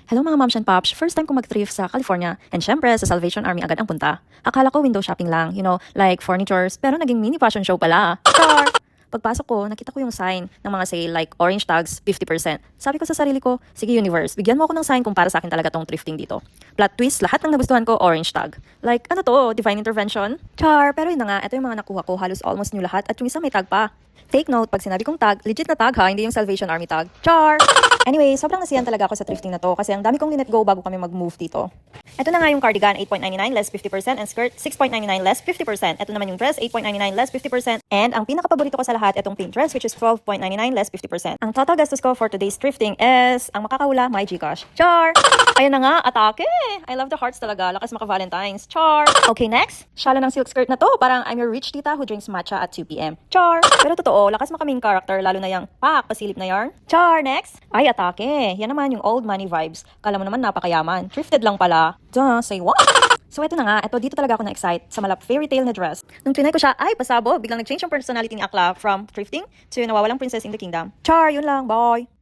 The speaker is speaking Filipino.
Hello mga moms and pops, first time ko mag-thrift sa California. And syempre, sa Salvation Army agad ang punta. Akala ko window shopping lang, like furnitures, pero naging mini fashion show pala. Char! Pagpasok ko, nakita ko yung sign ng mga sale like orange tags, 50%. Sabi ko sa sarili ko, sige universe, bigyan mo ako ng sign kung para sa akin talaga tong thrifting dito. Plot twist, lahat ng nagustuhan ko, orange tag. Like, ano to, divine intervention? Char! Pero yun na nga, ito yung mga nakuha ko, halos almost new lahat at yung isa may tag pa. Take note, pag sinabi kong tag, legit na tag ha, hindi yung Salvation Army tag. Char! Anyway, sobrang nasiyan talaga ako sa thrifting na to kasi ang dami kong linet go bago kami mag-move dito. Ito na nga yung cardigan, 8.99 less 50% and skirt, 6.99 less 50%. Ito naman yung dress, 8.99 less 50%. And ang pinaka-paborito ko sa lahat, itong pink dress which is 12.99 less 50%. Ang total gastos ko for today's thrifting is, ang makakahula, my Gcash. Char! Ayan na nga, atake! I love the hearts talaga, lakas maka-Valentine's. Char! Okay, next. Shala ng silk skirt na to, parang I'm your rich tita who drinks matcha at 2 p.m. Char! Pero totoo, lakas makaming character, lalo na yung pak, pasilip na yarn. Char! Next. Ay, atake. Yan naman yung old money vibes. Kala mo naman napakayaman. Thrifted lang pala. Duh, say what? So eto na nga, dito talaga ako na-excite sa malap fairy tale na dress. Nung trinay ko siya, ay pasabog, biglang nag-change yung personality ni Akla from thrifting to nawawalang princess in the kingdom. Char, yun lang, bye!